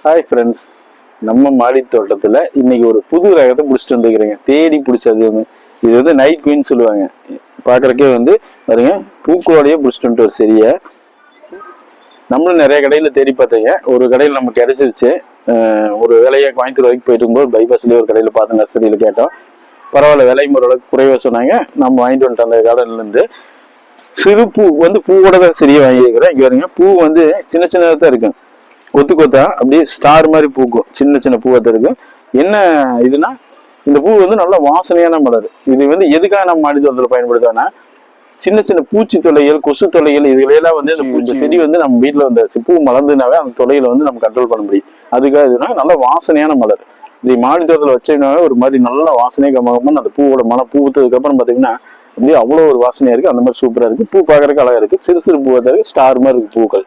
Hi friends, நம்ம மாடி தோட்டத்தில் இன்னைக்கு ஒரு புது ரகத்தை பிடிச்சிட்டு வந்துருக்கிறேங்க. தேடி பிடிச்சது இது வந்து நைட் குயின் சொல்லுவாங்க. பார்க்குறக்கே வந்து பாருங்க, பூக்களோடையே பிடிச்சிட்டு வந்துட்டு ஒரு செடியை. நம்மளும் நிறைய கடையில் தேடி பார்த்தீங்க. ஒரு கடையில் நமக்கு கிடைச்சிருச்சு. ஒரு வேலையை கோயம்புத்தூர் வரைக்கும் போயிட்டு இருக்கும்போது பைபாஸ்லேயே ஒரு கடையில் பார்த்து நர்சரியில் கேட்டோம். பரவாயில்ல, விலை ஓரளவுக்கு குறைவாக சொன்னாங்க. நம்ம வாங்கிட்டு வந்துட்டோம் அந்த கார்டன்லேருந்து. சிறு பூ வந்து பூவோட தான் செடியை வாங்கியிருக்கிறேன். இங்கே வருங்க, பூ வந்து சின்ன சின்னதாக தான் இருக்கும். கொத்து கொத்தா அப்படியே ஸ்டார் மாதிரி பூக்கும். சின்ன சின்ன பூவத்தை இருக்கும். என்ன இதுனா, இந்த பூ வந்து நல்ல வாசனையான மலர். இது வந்து எதுக்காக நம்ம மாடி தோட்டத்தில் பயன்படுத்தோம்னா, சின்ன சின்ன பூச்சி தொல்லைகள், கொசு தொல்லைகள், இதுகளெல்லாம் வந்து இந்த செடி வந்து நம்ம வீட்டில் வந்து பூ மலர்ந்துனாவே அந்த தொல்லைகளை வந்து நம்ம கண்ட்ரோல் பண்ண முடியும். அதுக்காக இதுனா நல்ல வாசனையான மலர். இது மாடி தோட்டத்தில் வச்சதுனாவே ஒரு மாதிரி நல்ல வாசனையே கமகமான அந்த பூவோட பூ ஊற்றதுக்கு அப்புறம் பார்த்தீங்கன்னா அப்படியே அவ்வளோ ஒரு வாசனையா இருக்கு. அந்த மாதிரி சூப்பரா இருக்கு. பூ பார்க்கறதுக்கு அழகா இருக்கு. சிறு சிறு பூவை இருக்கு. ஸ்டார் மாதிரி இருக்கு பூக்கள்.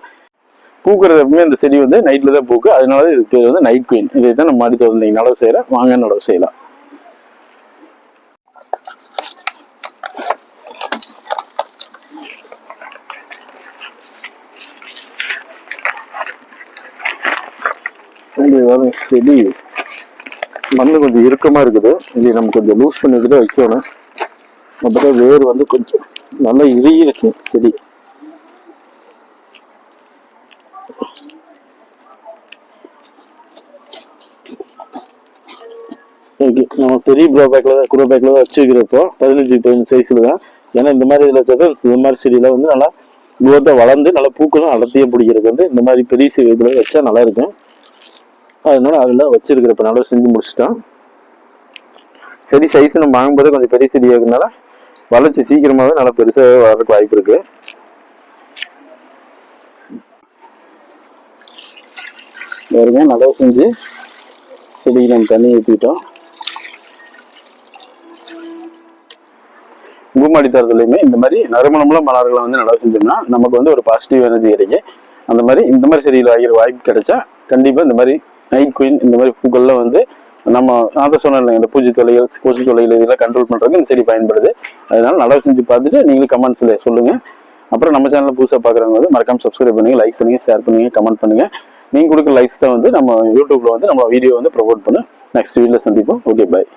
பூக்கிறது எப்பவுமே இந்த செடி வந்து நைட்ல தான் பூக்கு. அதனால இதுக்கு பேர் வந்து நைட் குயின். இதை தான் நம்ம மாடி தோட்டம் நீங்க நடவு செய்யறேன். வாங்க நடவு செய்யலாம். செடி மண்ணு கொஞ்சம் இறுக்கமா இருக்குது. இது நம்ம கொஞ்சம் லூஸ் பண்ணிட்டு வைக்கணும். அப்பதான் வேர் வந்து கொஞ்சம் நல்லா இறுகிருச்சு செடி. ஓகே, நம்ம பெரிய குரோ பேக்ல தான் வச்சுக்கிறப்போ 15x15 சைஸ்ல தான். ஏன்னா இந்த மாதிரி இதில் வச்சா இந்த மாதிரி செடியில வந்து நல்லா குரோத்தை வளர்ந்து நல்லா பூக்களும் அடர்த்தியாக பிடிக்கிறது வந்து இந்த மாதிரி பெரிய இதில் வச்சா நல்லா இருக்கும். அதனால அதில் வச்சிருக்கிறப்ப நல்லா செஞ்சு முடிச்சுட்டோம். செடி சைஸ் நம்ம வாங்கும்போது கொஞ்சம் பெரிய செடியாக இருக்கிறதுனால வளர்ச்சி சீக்கிரமாகவே நல்லா பெருசாக வளர்றதுக்கு வாய்ப்பு இருக்கு. வேறுங்க நல்லா செஞ்சு செடிக்கு நம்ம தண்ணி ஊற்றிட்டோம். பூமாடி தரத்துலையுமே இந்த மாதிரி நறுமணமுள்ள மலர்களை வந்து நடவு செஞ்சோம்னா நமக்கு வந்து ஒரு பாசிட்டிவ் எனர்ஜி கிடைக்கும். அந்த மாதிரி இந்த மாதிரி செடியில் ஆகிற வாய்ப்பு கிடைச்சா கண்டிப்பாக இந்த மாதிரி நைட் குயின் இந்த மாதிரி பூக்கள்லாம் வந்து நம்ம நான் சொன்னேன் இல்லைங்க, இந்த பூச்சி தொல்லைகள், கொசு தொல்லைகள் இதெல்லாம் கண்ட்ரோல் பண்ணுறதுக்கு இந்த செடி பயன்படுது. அதனால நடவு செஞ்சு பார்த்துட்டு நீங்களும் கமெண்ட்ஸில் சொல்லுங்கள். அப்புறம் நம்ம சேனலில் புதுசாக பார்க்குறவங்க வந்து மறக்காம சப்ஸ்கிரைப் பண்ணுங்க, லைக் பண்ணுங்க, ஷேர் பண்ணுங்க, கமெண்ட் பண்ணுங்க. நீங்கள் கொடுக்குற லைக்ஸ் தான் வந்து நம்ம யூடியூப்ல வந்து நம்ம வீடியோ வந்து ப்ரொமோட் பண்ண. நெக்ஸ்ட் வீடியோவில் சந்திப்போம். ஓகே, பாய்.